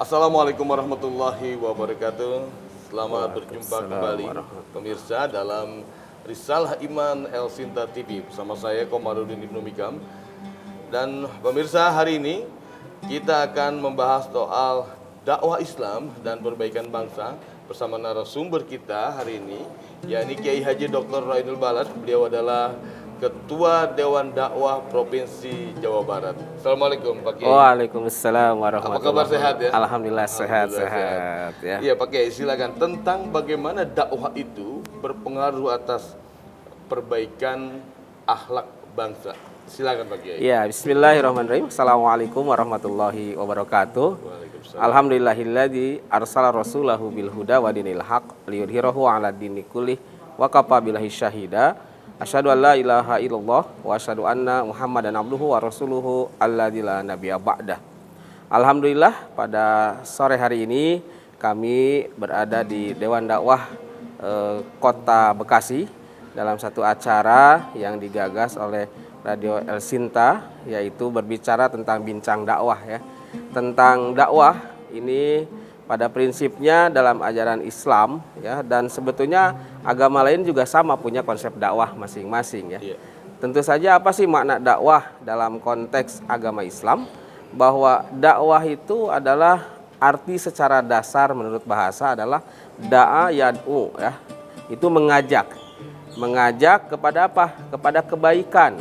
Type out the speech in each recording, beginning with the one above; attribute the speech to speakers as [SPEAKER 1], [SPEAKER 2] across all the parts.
[SPEAKER 1] Assalamualaikum warahmatullahi wabarakatuh. Selamat berjumpa kembali pemirsa dalam Risalah Iman El Sinta TV bersama saya Komarudin Ibnu Mikam. Dan pemirsa, hari ini kita akan membahas soal dakwah Islam dan perbaikan bangsa bersama narasumber kita hari ini, yakni Kiai Haji Dr. Rainul Balad. Beliau adalah Ketua Dewan Dakwah Provinsi Jawa Barat. Assalamualaikum Pak Kiai.
[SPEAKER 2] Waalaikumsalam warahmatullahi
[SPEAKER 1] Apa kabar, sehat ya?
[SPEAKER 2] Alhamdulillah sehat ya.
[SPEAKER 1] Iya Pak Kiai, silakan tentang bagaimana dakwah itu berpengaruh atas perbaikan akhlak bangsa. Silakan Pak Kiai.
[SPEAKER 2] Ya, bismillahirrahmanirrahim. Assalamualaikum warahmatullahi wabarakatuh.
[SPEAKER 1] Waalaikumsalam.
[SPEAKER 2] Alhamdulillahilladzi arsala rasulahu bil huda wa dinil haq liyudhhirahu 'ala dini kullih wa kafa billahi syahida. Asyhadu an la ilaha illallah wa asyhadu anna Muhammadan abduhu wa rasuluhu alladzi la nabiyya ba'dah. Alhamdulillah pada sore hari ini kami berada di Dewan Dakwah Kota Bekasi dalam satu acara yang digagas oleh Radio El Sinta, yaitu berbicara tentang bincang dakwah ya. Tentang dakwah ini pada prinsipnya dalam ajaran Islam ya, dan sebetulnya agama lain juga sama punya konsep dakwah masing-masing ya.
[SPEAKER 1] Iya.
[SPEAKER 2] Tentu saja apa sih makna dakwah dalam konteks agama Islam? Bahwa dakwah itu adalah arti secara dasar menurut bahasa adalah da'a yad'u ya. Itu mengajak. Mengajak kepada apa? Kepada kebaikan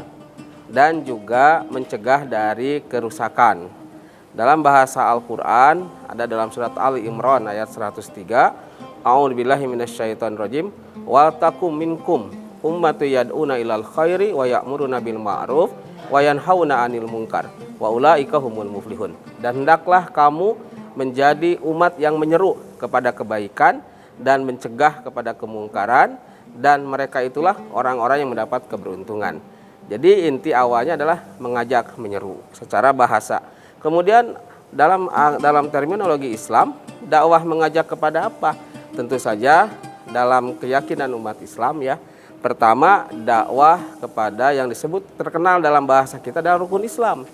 [SPEAKER 2] dan juga mencegah dari kerusakan. Dalam bahasa Al-Quran ada dalam surat Ali Imran ayat 103, A'udzubillahi minasyaitonirrajim, wal takum minkum ummatu yad'una ilal khairi wa ya'muruna bil ma'ruf wa yanhauna 'anil munkar wa ulaika humul muflihun. Dan hendaklah kamu menjadi umat yang menyeru kepada kebaikan dan mencegah kepada kemungkaran, dan mereka itulah orang-orang yang mendapat keberuntungan. Jadi inti awalnya adalah mengajak, menyeru secara bahasa. Kemudian dalam terminologi Islam, dakwah mengajak kepada apa? Tentu saja dalam keyakinan umat Islam ya. Pertama, dakwah kepada yang disebut terkenal dalam bahasa kita adalah rukun Islam.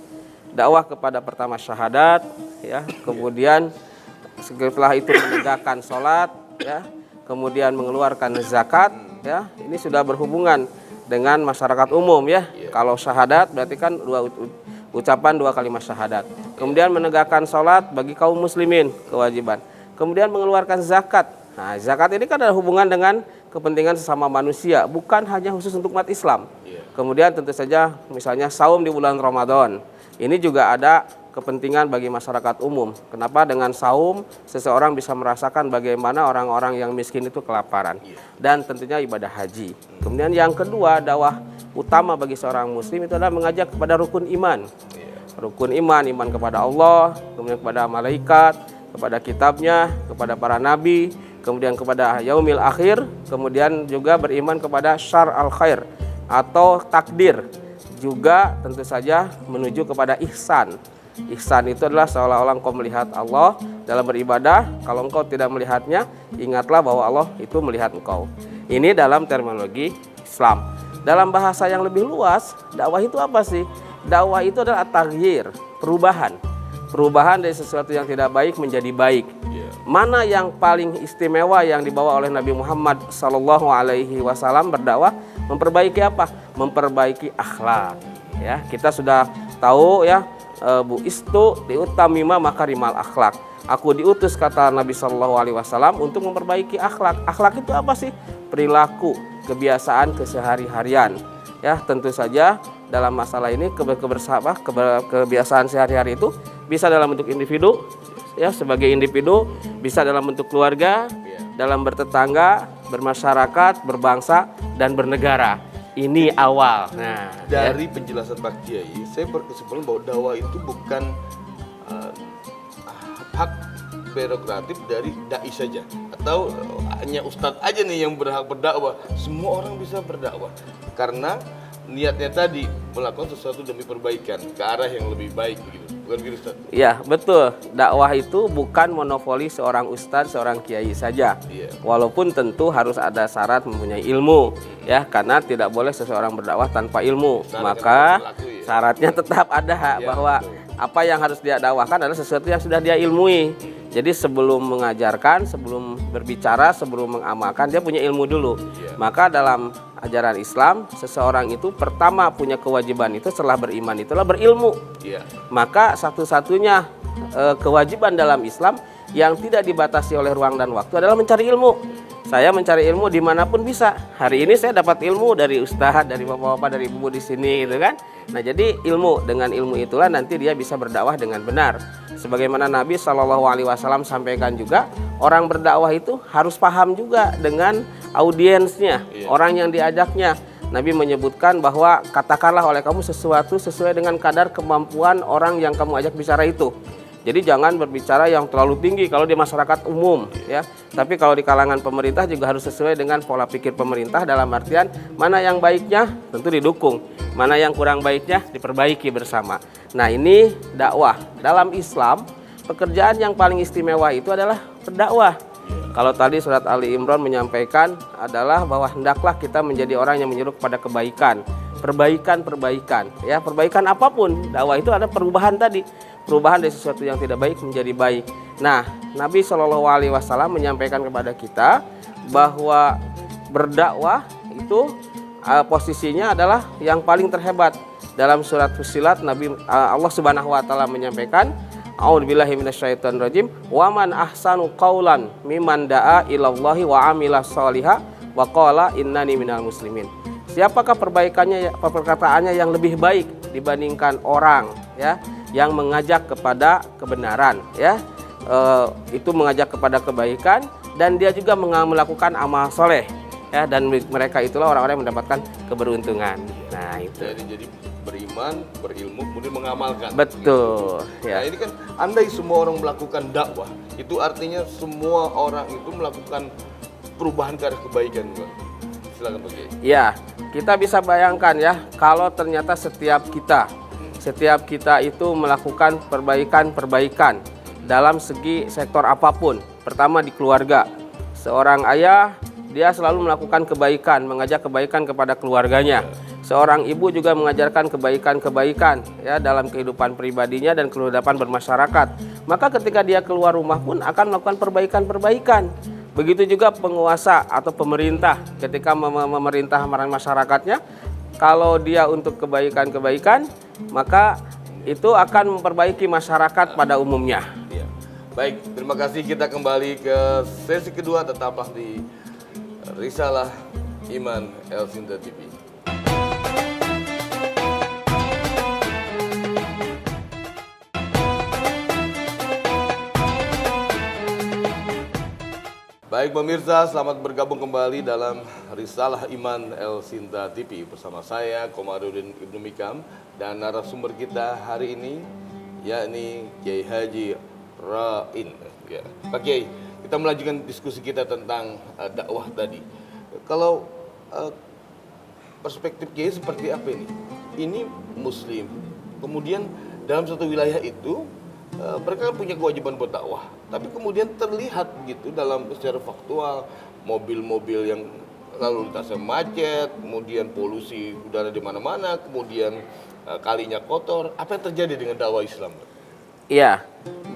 [SPEAKER 2] Dakwah kepada pertama syahadat ya, kemudian setelah itu menegakkan sholat ya, kemudian mengeluarkan zakat ya. Ini sudah berhubungan dengan masyarakat umum ya. Kalau syahadat berarti kan ucapan dua kalimat syahadat. Kemudian menegakkan sholat bagi kaum muslimin, kewajiban. Kemudian mengeluarkan zakat. Nah, zakat ini kan ada hubungan dengan kepentingan sesama manusia, bukan hanya khusus untuk umat Islam. Kemudian tentu saja misalnya saum di bulan Ramadan. Ini juga ada kepentingan bagi masyarakat umum. Kenapa dengan saum seseorang bisa merasakan bagaimana orang-orang yang miskin itu kelaparan. Dan tentunya ibadah haji. Kemudian yang kedua, dakwah utama bagi seorang muslim itu adalah mengajak kepada rukun iman. Rukun iman, iman kepada Allah, kemudian kepada malaikat, kepada kitabnya, kepada para nabi, kemudian kepada yaumil akhir, kemudian juga beriman kepada syar al khair atau takdir. Juga tentu saja menuju kepada ihsan. Ihsan itu adalah seolah-olah engkau melihat Allah dalam beribadah. Kalau engkau tidak melihatnya, ingatlah bahwa Allah itu melihat engkau. Ini dalam terminologi Islam. Dalam bahasa yang lebih luas, dakwah itu apa sih? Dakwah itu adalah at-taghyir, perubahan. Perubahan dari sesuatu yang tidak baik menjadi baik. Mana yang paling istimewa yang dibawa oleh Nabi Muhammad SAW berdakwah? Memperbaiki apa? Memperbaiki akhlak. Ya, kita sudah tahu ya, bu istu diutamima makarimal akhlak. Aku diutus kata Nabi SAW untuk memperbaiki akhlak. Akhlak itu apa sih? Perilaku, kebiasaan kesehari-harian. Ya, tentu saja dalam masalah ini kebiasaan sehari-hari itu bisa dalam bentuk individu ya, sebagai individu, bisa dalam bentuk keluarga, dalam bertetangga, bermasyarakat, berbangsa dan bernegara. Ini awal. Nah,
[SPEAKER 1] dari penjelasan Pak Kiai, saya berkesimpulan bahwa dakwah itu bukan hak prerogatif dari dai saja, atau hanya ustadz aja nih yang berhak berdakwah. Semua orang bisa berdakwah karena niatnya tadi melakukan sesuatu demi perbaikan ke arah yang lebih baik begitu. Bukan gitu, Ustaz?
[SPEAKER 2] Ya, betul. Dakwah itu bukan monopoli seorang ustadz, seorang kiai saja. Walaupun tentu harus ada syarat mempunyai ilmu, ya, karena tidak boleh seseorang berdakwah tanpa ilmu. Maka syaratnya tetap ada bahwa apa yang harus dia dakwahkan adalah sesuatu yang sudah dia ilmui. Jadi sebelum mengajarkan, sebelum berbicara, sebelum mengamalkan, dia punya ilmu dulu. Maka dalam ajaran Islam, seseorang itu pertama punya kewajiban itu setelah beriman itulah berilmu. Maka satu-satunya kewajiban dalam Islam yang tidak dibatasi oleh ruang dan waktu adalah mencari ilmu. Saya mencari ilmu dimanapun bisa. Hari ini saya dapat ilmu dari ustadz, dari bapak-bapak, dari ibu di sini, gitu kan. Nah, jadi ilmu, dengan ilmu itulah nanti dia bisa berdakwah dengan benar. Sebagaimana Nabi SAW sampaikan juga, orang berdakwah itu harus paham juga dengan audiensnya, orang yang diajaknya. Nabi menyebutkan bahwa katakanlah oleh kamu sesuatu sesuai dengan kadar kemampuan orang yang kamu ajak bicara itu. Jadi jangan berbicara yang terlalu tinggi kalau di masyarakat umum, ya. Tapi kalau di kalangan pemerintah juga harus sesuai dengan pola pikir pemerintah, dalam artian mana yang baiknya tentu didukung, mana yang kurang baiknya diperbaiki bersama. Nah, ini dakwah. Dalam Islam, pekerjaan yang paling istimewa itu adalah berdakwah. Kalau tadi surat Ali Imran menyampaikan adalah bahwa hendaklah kita menjadi orang yang menyuruh kepada kebaikan, perbaikan, ya, perbaikan apapun. Dakwah itu ada perubahan tadi. Perubahan dari sesuatu yang tidak baik menjadi baik. Nah, Nabi SAW menyampaikan kepada kita bahwa berdakwah itu posisinya adalah yang paling terhebat. Dalam surat Fussilat, Allah Subhanahu wa taala menyampaikan, A'udzubillahi minasyaitonirrajim, wa man ahsanu qaulan mimman da'a ilallahi wa amila sholiha wa qala innani minal muslimin. Siapakah perkataannya yang lebih baik dibandingkan orang, ya, yang mengajak kepada kebenaran, ya, itu mengajak kepada kebaikan, dan dia juga melakukan amal soleh, ya, dan mereka itulah orang-orang yang mendapatkan keberuntungan. Nah, itu.
[SPEAKER 1] Jadi beriman, berilmu, kemudian mengamalkan.
[SPEAKER 2] Betul.
[SPEAKER 1] Gitu.
[SPEAKER 2] Ya.
[SPEAKER 1] Nah, ini kan andai semua orang melakukan dakwah, itu artinya semua orang itu melakukan perubahan ke arah kebaikan, Pak. Silakan Pak Kiai.
[SPEAKER 2] Ya, kita bisa bayangkan ya, kalau ternyata setiap kita itu melakukan perbaikan dalam segi sektor apapun. Pertama di keluarga. Seorang ayah, dia selalu melakukan kebaikan, mengajak kebaikan kepada keluarganya. Seorang ibu juga mengajarkan kebaikan ya dalam kehidupan pribadinya dan kehidupan bermasyarakat. Maka ketika dia keluar rumah pun akan melakukan perbaikan. Begitu juga penguasa atau pemerintah ketika memerintah masyarakatnya, kalau dia untuk kebaikan, maka itu akan memperbaiki masyarakat pada umumnya.
[SPEAKER 1] Ya. Baik, terima kasih. Kita kembali ke sesi kedua, tetaplah di Risalah Iman El Sinta TV. Baik pemirsa, selamat bergabung kembali dalam Risalah Iman El Sinta TV bersama saya Komarudin Ibnu Mikam dan narasumber kita hari ini yakni Kiai Haji Ra'in. Ya. Pak Kiai, kita melanjutkan diskusi kita tentang dakwah tadi. Kalau perspektif Kiai seperti apa ini? Ini Muslim, kemudian dalam satu wilayah itu mereka punya kewajiban buat dakwah, tapi kemudian terlihat gitu dalam secara faktual mobil-mobil yang lalu lintasnya macet, kemudian polusi udara di mana-mana, kemudian kalinya kotor. Apa yang terjadi dengan dakwah Islam?
[SPEAKER 2] Iya,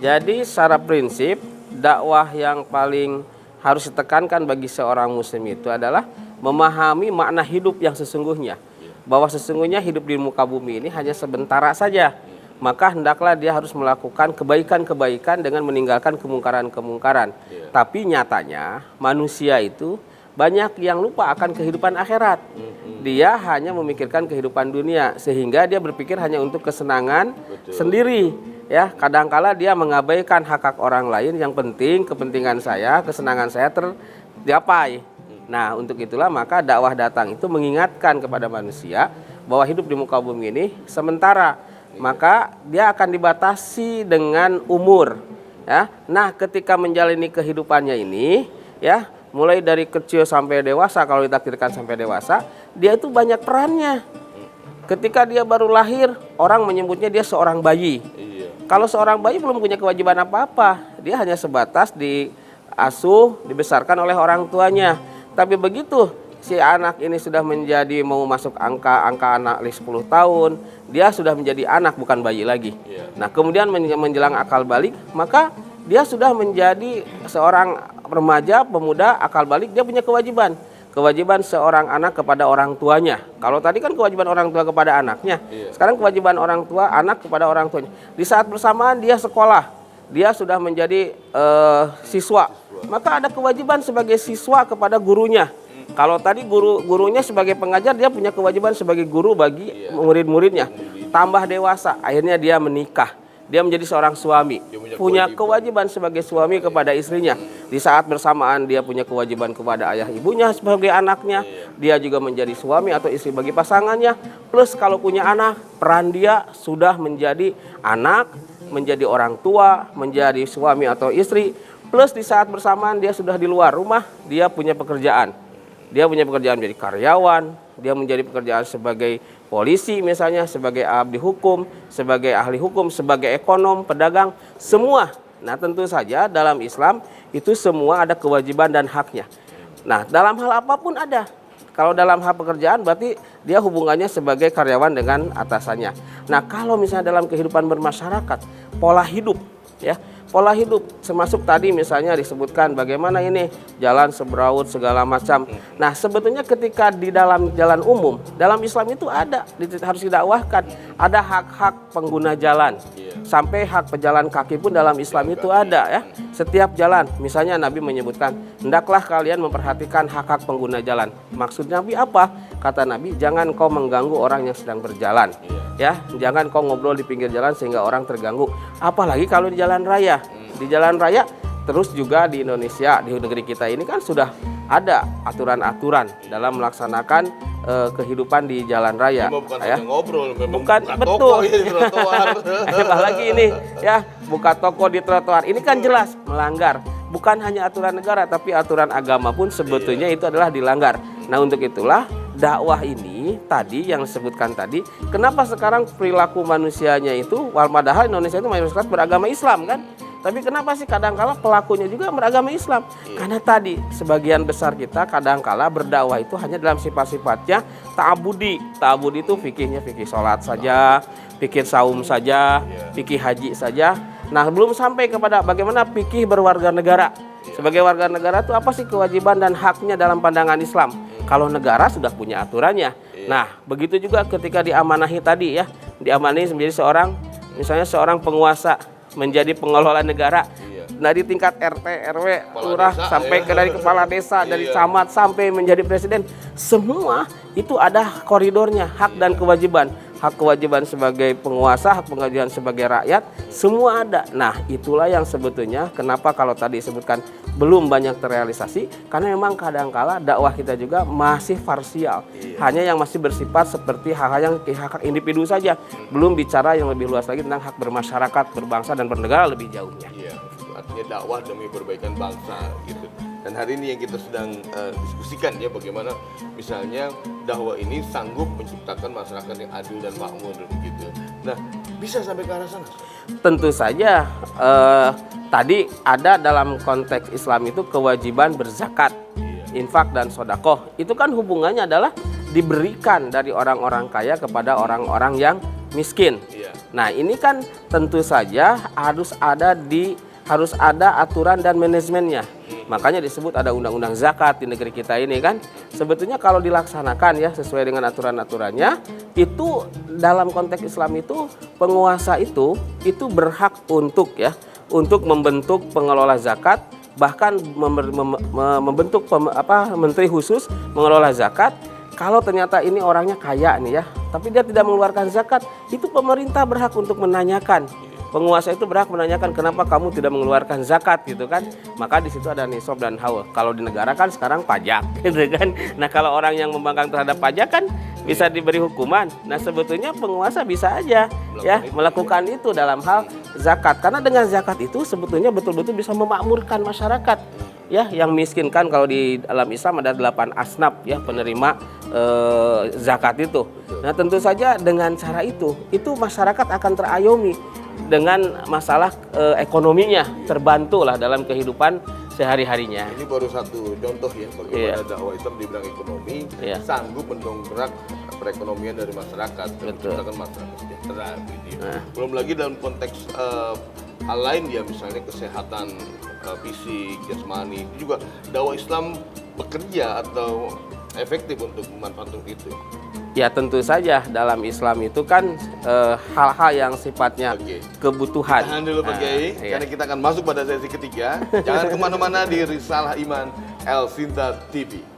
[SPEAKER 2] jadi secara prinsip dakwah yang paling harus ditekankan bagi seorang muslim itu adalah memahami makna hidup yang sesungguhnya, bahwa sesungguhnya hidup di muka bumi ini hanya sementara saja. Maka hendaklah dia harus melakukan kebaikan-kebaikan dengan meninggalkan kemungkaran-kemungkaran. Tapi nyatanya manusia itu banyak yang lupa akan kehidupan akhirat. Dia hanya memikirkan kehidupan dunia sehingga dia berpikir hanya untuk kesenangan sendiri. Ya, kadangkala dia mengabaikan hak-hak orang lain. Yang penting kepentingan saya, kesenangan saya tercapai. Nah, untuk itulah maka dakwah datang itu mengingatkan kepada manusia bahwa hidup di muka bumi ini sementara. Maka dia akan dibatasi dengan umur, ya. Nah, ketika menjalani kehidupannya ini, ya, mulai dari kecil sampai dewasa, kalau ditakdirkan sampai dewasa, dia itu banyak perannya. Ketika dia baru lahir, orang menyebutnya dia seorang bayi. Kalau seorang bayi belum punya kewajiban apa-apa, dia hanya sebatas diasuh, dibesarkan oleh orang tuanya. Tapi begitu si anak ini sudah menjadi mau masuk angka anak 10 tahun, dia sudah menjadi anak bukan bayi lagi. Nah, kemudian menjelang akal balik, maka dia sudah menjadi seorang remaja, pemuda, akal balik, dia punya kewajiban. Kewajiban seorang anak kepada orang tuanya. Kalau tadi kan kewajiban orang tua kepada anaknya, sekarang kewajiban orang tua anak kepada orang tuanya. Di saat bersamaan dia sekolah, dia sudah menjadi siswa, maka ada kewajiban sebagai siswa kepada gurunya. Kalau tadi gurunya sebagai pengajar, dia punya kewajiban sebagai guru bagi murid-muridnya. Tambah dewasa, akhirnya dia menikah. Dia menjadi seorang suami, punya kewajiban sebagai suami kepada istrinya. Di saat bersamaan dia punya kewajiban kepada ayah ibunya sebagai anaknya. Dia juga menjadi suami atau istri bagi pasangannya. Plus kalau punya anak, peran dia sudah menjadi anak, menjadi orang tua, menjadi suami atau istri. Plus di saat bersamaan dia sudah di luar rumah, dia punya pekerjaan. Dia punya pekerjaan menjadi karyawan, dia menjadi pekerjaan sebagai polisi misalnya, sebagai abdi hukum, sebagai ahli hukum, sebagai ekonom, pedagang, semua. Nah tentu saja dalam Islam itu semua ada kewajiban dan haknya. Nah dalam hal apapun ada. Kalau dalam hal pekerjaan berarti dia hubungannya sebagai karyawan dengan atasannya. Nah kalau misalnya dalam kehidupan bermasyarakat, pola hidup ya. Pola hidup termasuk tadi misalnya disebutkan bagaimana ini jalan sembraut segala macam. Nah sebetulnya ketika di dalam jalan umum, dalam Islam itu ada, harus didakwahkan. Ada hak-hak pengguna jalan. Sampai hak pejalan kaki pun dalam Islam itu ada ya. Setiap jalan, misalnya Nabi menyebutkan, hendaklah kalian memperhatikan hak-hak pengguna jalan. Maksud Nabi apa? Kata Nabi, jangan kau mengganggu orang yang sedang berjalan. Ya, jangan kau ngobrol di pinggir jalan sehingga orang terganggu. Apalagi kalau di jalan raya. Di jalan raya, terus juga di Indonesia, di negeri kita ini kan sudah ada aturan-aturan dalam melaksanakan kehidupan di jalan raya.
[SPEAKER 1] Bukan
[SPEAKER 2] ya.
[SPEAKER 1] hanya ngobrol, memang
[SPEAKER 2] Bukan,
[SPEAKER 1] buka
[SPEAKER 2] betul.
[SPEAKER 1] toko ya, di trotoar.
[SPEAKER 2] Apalagi ini ya, buka toko di trotoar. Ini kan jelas melanggar. Bukan hanya aturan negara, tapi aturan agama pun sebetulnya itu adalah dilanggar. Nah untuk itulah dakwah ini tadi yang disebutkan tadi, kenapa sekarang perilaku manusianya itu, padahal Indonesia itu mayoritas beragama Islam kan? Tapi kenapa sih kadangkala pelakunya juga beragama Islam? Karena tadi sebagian besar kita kadangkala berdakwah itu hanya dalam sifat-sifatnya ta'abudi. Ta'abudi itu fikihnya fikih sholat saja, fikih saum saja, fikih haji saja. Nah belum sampai kepada bagaimana fikih berwarga negara. Sebagai warga negara itu apa sih kewajiban dan haknya dalam pandangan Islam? Kalau negara sudah punya aturannya. Nah begitu juga ketika diamanahi tadi ya, diamanahi menjadi seorang, misalnya seorang penguasa, menjadi pengelola negara. Nah di tingkat RT, RW, lurah sampai ke dari kepala desa, dari camat sampai menjadi presiden, semua itu ada koridornya, hak dan kewajiban. Hak kewajiban sebagai penguasa, hak kewajiban sebagai rakyat, semua ada. Nah itulah yang sebetulnya kenapa kalau tadi disebutkan belum banyak terrealisasi, karena memang kadangkala dakwah kita juga masih parsial. Hanya yang masih bersifat seperti hak-hak yang hak individu saja. Belum bicara yang lebih luas lagi tentang hak bermasyarakat, berbangsa dan bernegara lebih jauhnya.
[SPEAKER 1] Iya, artinya dakwah demi perbaikan bangsa gitu. Dan hari ini yang kita sedang diskusikan ya, bagaimana misalnya dakwah ini sanggup menciptakan masyarakat yang adil dan makmur gitu. Nah, bisa sampai ke arah sana?
[SPEAKER 2] Tentu saja tadi ada dalam konteks Islam itu kewajiban berzakat, infak dan sodakoh. Itu kan hubungannya adalah diberikan dari orang-orang kaya kepada orang-orang yang miskin. Nah ini kan tentu saja harus ada aturan dan manajemennya. Makanya disebut ada undang-undang zakat di negeri kita ini kan. Sebetulnya kalau dilaksanakan ya sesuai dengan aturan-aturannya, itu dalam konteks Islam itu penguasa itu berhak untuk untuk membentuk pengelola zakat, bahkan membentuk menteri khusus mengelola zakat. Kalau ternyata ini orangnya kaya nih ya, tapi dia tidak mengeluarkan zakat, itu pemerintah berhak untuk menanyakan. Penguasa itu berhak menanyakan kenapa kamu tidak mengeluarkan zakat gitu kan. Maka di situ ada nisab dan haul. Kalau di negara kan sekarang pajak gitu kan. Nah kalau orang yang membangkang terhadap pajak kan bisa diberi hukuman. Nah sebetulnya penguasa bisa aja melakukan itu dalam hal zakat. Karena dengan zakat itu sebetulnya betul-betul bisa memakmurkan masyarakat. Ya, yang miskin kan kalau di dalam Islam ada 8 asnaf ya penerima zakat itu. Nah tentu saja dengan cara itu masyarakat akan terayomi dengan masalah ekonominya, terbantulah dalam kehidupan sehari-harinya.
[SPEAKER 1] Ini baru satu contoh ya bagaimana dakwah Islam di bidang ekonomi sanggup mendongkrak perekonomian dari masyarakat, menciptakan masyarakat sejahtera. Gitu. Belum lagi dalam konteks hal lain ya, misalnya kesehatan fisik, jasmani, itu juga dakwah Islam bekerja atau efektif untuk memanfaatkan itu.
[SPEAKER 2] Ya tentu saja dalam Islam itu kan hal-hal yang sifatnya kebutuhan.
[SPEAKER 1] Tahan dulu Pak Kiai, karena kita akan masuk pada sesi ketiga. Jangan kemana-mana di Risalah Iman El Sinta TV.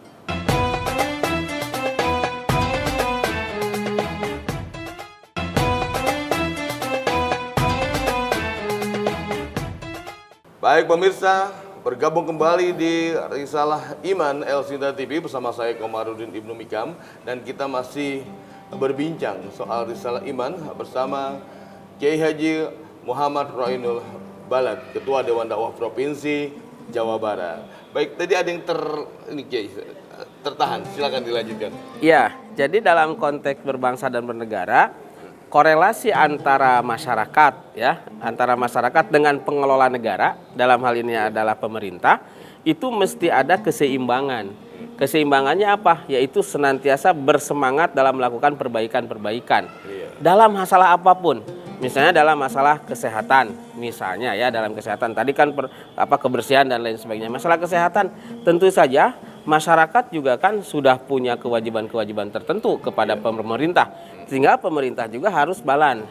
[SPEAKER 1] Baik pemirsa, bergabung kembali di Risalah Iman El Sinta TV bersama saya Komarudin Ibnu Mikam, dan kita masih berbincang soal Risalah Iman bersama Kiai Haji Muhammad Roinul Balad, Ketua Dewan Dakwah Provinsi Jawa Barat. Baik, tadi ada yang tertahan, silakan dilanjutkan.
[SPEAKER 2] Ya, jadi dalam konteks berbangsa dan bernegara, korelasi antara masyarakat dengan pengelola negara, dalam hal ini adalah pemerintah, itu mesti ada keseimbangan. Keseimbangannya apa? Yaitu senantiasa bersemangat dalam melakukan perbaikan-perbaikan. Dalam masalah apapun. Misalnya dalam masalah kesehatan, misalnya ya dalam kesehatan tadi kan kebersihan dan lain sebagainya. Masalah kesehatan tentu saja masyarakat juga kan sudah punya kewajiban-kewajiban tertentu kepada pemerintah. Sehingga pemerintah juga harus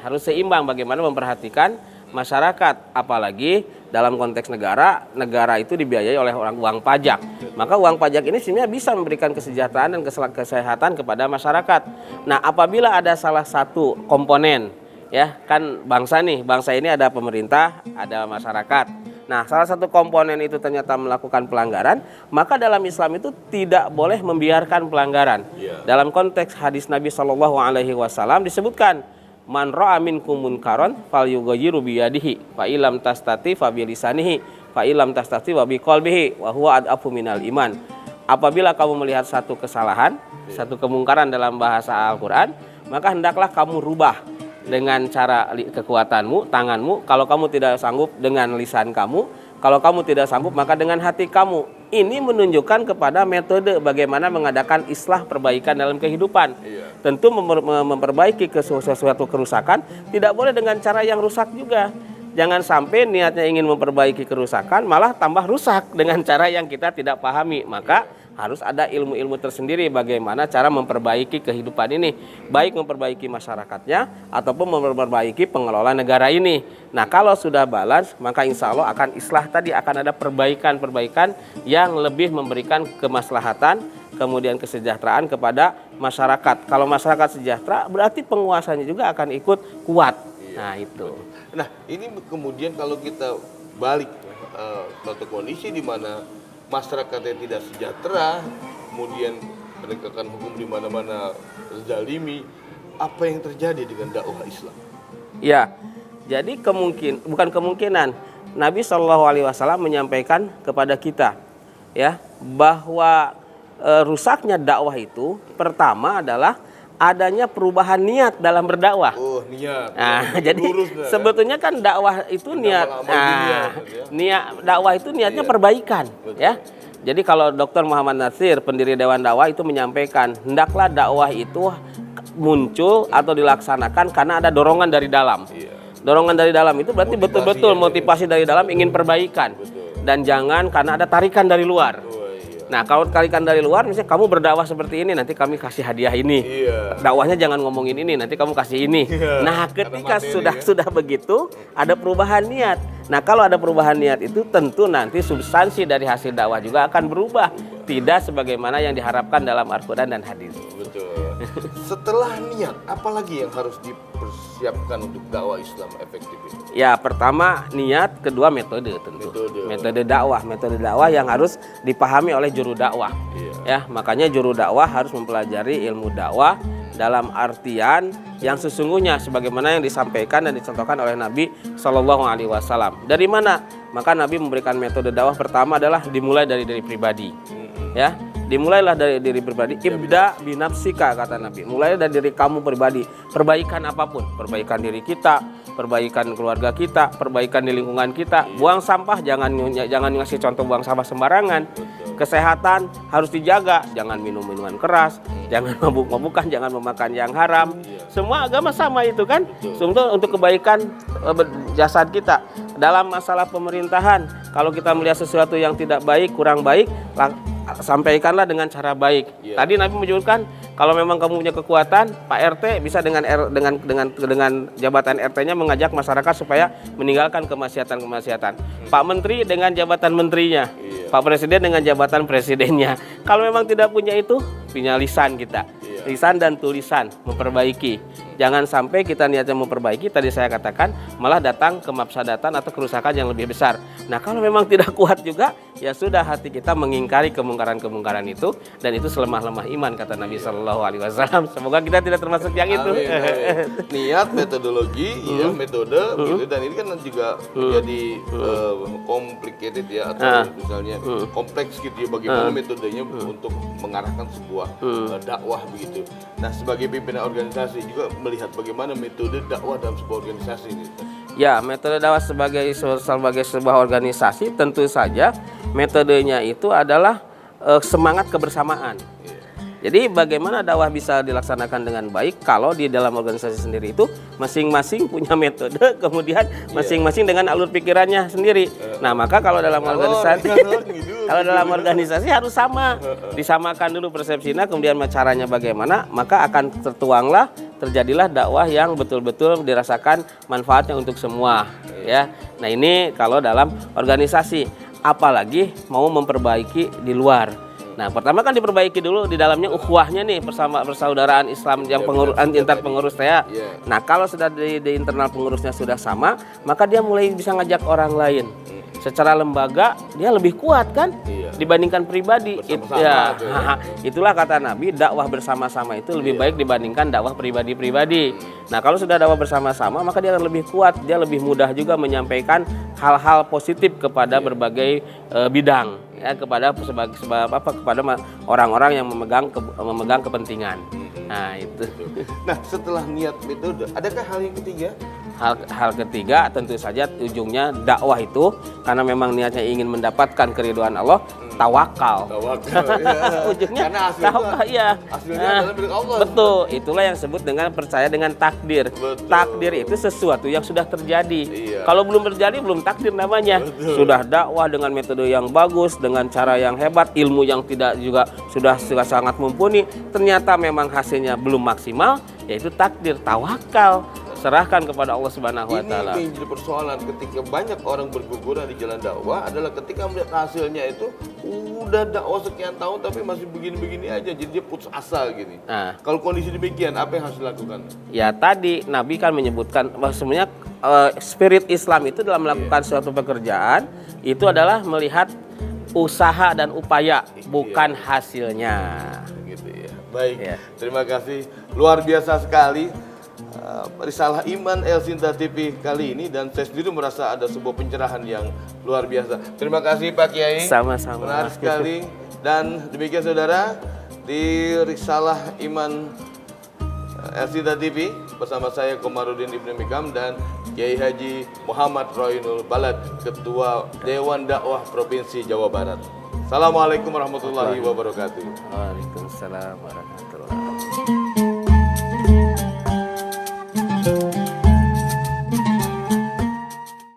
[SPEAKER 2] harus seimbang bagaimana memperhatikan masyarakat. Apalagi dalam konteks negara itu dibiayai oleh uang pajak. Maka uang pajak ini sebenarnya bisa memberikan kesejahteraan dan kesehatan kepada masyarakat. Nah, apabila ada salah satu komponen, ya kan bangsa ini ada pemerintah, ada masyarakat. Nah, salah satu komponen itu ternyata melakukan pelanggaran, maka dalam Islam itu tidak boleh membiarkan pelanggaran. Dalam konteks hadis Nabi SAW disebutkan, man ra'a minkum munkaron falyughayyiru biyadihi, fa illam tastati fa bilisanihi, fa illam tastati wa biqalbihi, wa huwa ad'afu minal iman. Apabila kamu melihat satu kesalahan, satu kemungkaran dalam bahasa Al-Qur'an, maka hendaklah kamu rubah dengan cara kekuatanmu, tanganmu. Kalau kamu tidak sanggup, dengan lisan kamu. Kalau kamu tidak sanggup, maka dengan hati kamu. Ini menunjukkan kepada metode bagaimana mengadakan islah perbaikan dalam kehidupan. Tentu memperbaiki sesuatu kerusakan tidak boleh dengan cara yang rusak juga. Jangan sampai niatnya ingin memperbaiki kerusakan malah tambah rusak dengan cara yang kita tidak pahami. Maka harus ada ilmu-ilmu tersendiri bagaimana cara memperbaiki kehidupan ini, baik memperbaiki masyarakatnya ataupun memperbaiki pengelola negara ini. Nah, kalau sudah balance, maka insya Allah akan islah tadi, akan ada perbaikan-perbaikan yang lebih memberikan kemaslahatan, kemudian kesejahteraan kepada masyarakat. Kalau masyarakat sejahtera, berarti penguasanya juga akan ikut kuat. Nah, itu.
[SPEAKER 1] Nah, ini kemudian kalau kita balik suatu kondisi di mana masyarakatnya tidak sejahtera, kemudian penegakan hukum di mana-mana terzalimi, apa yang terjadi dengan dakwah Islam? Ya,
[SPEAKER 2] jadi bukan kemungkinan Nabi SAW menyampaikan kepada kita, ya, bahwa rusaknya dakwah itu pertama adalah adanya perubahan niat dalam berdakwah.
[SPEAKER 1] Oh, niat.
[SPEAKER 2] Nah, jadi sebetulnya kan dakwah itu niat. Niat dakwah itu niatnya perbaikan, ya. Jadi kalau Dr. Muhammad Nasir, pendiri Dewan Dakwah itu menyampaikan, hendaklah dakwah itu muncul atau dilaksanakan karena ada dorongan dari dalam. Dorongan dari dalam itu berarti betul-betul motivasi dari dalam ingin perbaikan. Dan jangan karena ada tarikan dari luar. Nah, kalau tarikan dari luar, misalnya kamu berdakwah seperti ini, nanti kami kasih hadiah ini. Dakwahnya jangan ngomongin ini, nanti kamu kasih ini. Nah, ketika sudah begitu, ada perubahan niat. Nah, kalau ada perubahan niat itu tentu nanti substansi dari hasil dakwah juga akan berubah. Tidak sebagaimana yang diharapkan dalam Al-Quran dan hadis. Betul.
[SPEAKER 1] Setelah niat, apalagi yang harus dipersiapkan untuk dakwah Islam efektif ini?
[SPEAKER 2] Ya, pertama niat, kedua metode tentu. Metode dakwah yang harus dipahami oleh juru dakwah. Ya, makanya juru dakwah harus mempelajari ilmu dakwah dalam artian yang sesungguhnya sebagaimana yang disampaikan dan dicontohkan oleh Nabi SAW. Dari mana? Maka Nabi memberikan metode dakwah pertama adalah dimulai dari diri pribadi. Ya, dimulailah dari diri pribadi. Ibda binafsika, kata Nabi. Mulai dari diri kamu pribadi. Perbaikan apapun, perbaikan diri kita, perbaikan keluarga kita, perbaikan di lingkungan kita. Buang sampah, jangan ngasih contoh buang sampah sembarangan. Kesehatan harus dijaga, jangan minum minuman keras, jangan mabuk-mabukan, jangan memakan yang haram. Semua agama sama itu kan, semua untuk kebaikan jasad kita. Dalam masalah pemerintahan, kalau kita melihat sesuatu yang tidak baik, kurang baik, sampaikanlah dengan cara baik. Tadi Nabi menyebutkan kalau memang kamu punya kekuatan, Pak RT bisa dengan jabatan RT-nya mengajak masyarakat supaya meninggalkan kemaksiatan. Pak Menteri dengan jabatan menterinya, Pak Presiden dengan jabatan presidennya. Kalau memang tidak punya itu, punya lisan kita. Lisan dan tulisan memperbaiki. Jangan sampai kita niatnya memperbaiki, tadi saya katakan malah datang ke mafsadatan atau kerusakan yang lebih besar. Nah, kalau memang tidak kuat juga, ya sudah, hati kita mengingkari kemungkaran itu, dan itu selemah-lemah iman kata Nabi Shallallahu Alaihi Wasallam. Semoga kita tidak termasuk yang itu.
[SPEAKER 1] Niat, metodologi, ya, metode, gitu, dan ini kan juga menjadi complicated ya, atau misalnya kompleks gitu ya, bagaimana metodenya untuk mengarahkan sebuah dakwah begitu. Nah, sebagai pimpinan organisasi juga melihat bagaimana metode dakwah dalam sebuah organisasi ini.
[SPEAKER 2] Ya, metode dakwah sebagai sebuah organisasi tentu saja metodenya itu adalah semangat kebersamaan. Jadi bagaimana dakwah bisa dilaksanakan dengan baik kalau di dalam organisasi sendiri itu masing-masing punya metode, kemudian masing-masing dengan alur pikirannya sendiri. Nah, maka kalau dalam organisasi harus sama, disamakan dulu persepsinya, kemudian caranya bagaimana, maka akan terjadilah dakwah yang betul-betul dirasakan manfaatnya untuk semua, ya. Nah, ini kalau dalam organisasi, apalagi mau memperbaiki di luar. Nah, pertama kan diperbaiki dulu di dalamnya ukhuwahnya nih, persaudaraan Islam yang antar pengurus saya. Nah, kalau sudah di internal pengurusnya sudah sama, maka dia mulai bisa ngajak orang lain. Secara lembaga dia lebih kuat kan dibandingkan pribadi. Itulah kata Nabi, dakwah bersama-sama itu lebih baik dibandingkan dakwah pribadi-pribadi. Nah, kalau sudah dakwah bersama-sama, maka dia akan lebih kuat, dia lebih mudah juga menyampaikan hal-hal positif kepada berbagai bidang, ya, kepada orang-orang yang memegang kepentingan. Nah, itu.
[SPEAKER 1] Nah, setelah niat metode, adakah hal yang ketiga?
[SPEAKER 2] Hal ketiga tentu saja ujungnya dakwah itu karena memang niatnya ingin mendapatkan keridhaan Allah, tawakal.
[SPEAKER 1] Ya.
[SPEAKER 2] Ujungnya
[SPEAKER 1] tawakal,
[SPEAKER 2] ya.
[SPEAKER 1] Hasilnya adalah milik Allah.
[SPEAKER 2] Betul, itulah yang disebut dengan percaya dengan takdir.
[SPEAKER 1] Betul.
[SPEAKER 2] Takdir itu sesuatu yang sudah terjadi.
[SPEAKER 1] Iya.
[SPEAKER 2] Kalau belum terjadi belum takdir namanya.
[SPEAKER 1] Betul.
[SPEAKER 2] Sudah dakwah dengan metode yang bagus, dengan cara yang hebat, ilmu yang tidak juga sudah sangat mumpuni, ternyata memang hasilnya belum maksimal, yaitu takdir, tawakal. Serahkan kepada Allah Subhanahu wa taala.
[SPEAKER 1] Ini menjadi persoalan ketika banyak orang berguguran di jalan dakwah adalah ketika melihat hasilnya itu udah dakwah sekian tahun tapi masih begini-begini aja, jadi dia putus asa gini.
[SPEAKER 2] Nah,
[SPEAKER 1] kalau kondisi demikian, apa yang harus dilakukan?
[SPEAKER 2] Ya, tadi Nabi kan menyebutkan bahwa sebenarnya spirit Islam itu dalam melakukan suatu pekerjaan itu adalah melihat usaha dan upaya, bukan hasilnya.
[SPEAKER 1] Gitu ya. Baik.
[SPEAKER 2] Ya.
[SPEAKER 1] Terima kasih. Luar biasa sekali. Risalah Iman El Sinta TV kali ini, dan saya sendiri merasa ada sebuah pencerahan yang luar biasa. Terima kasih Pak Kiai.
[SPEAKER 2] Sama-sama.
[SPEAKER 1] Menarik sekali. Dan demikian saudara, di Risalah Iman El Sinta TV bersama saya Komarudin Ibnu Mikam dan Kiai Haji Muhammad Roinul Balad, Ketua Dewan Dakwah Provinsi Jawa Barat. Assalamualaikum warahmatullahi wabarakatuh.
[SPEAKER 2] Waalaikumsalam warahmatullahi wabarakatuh.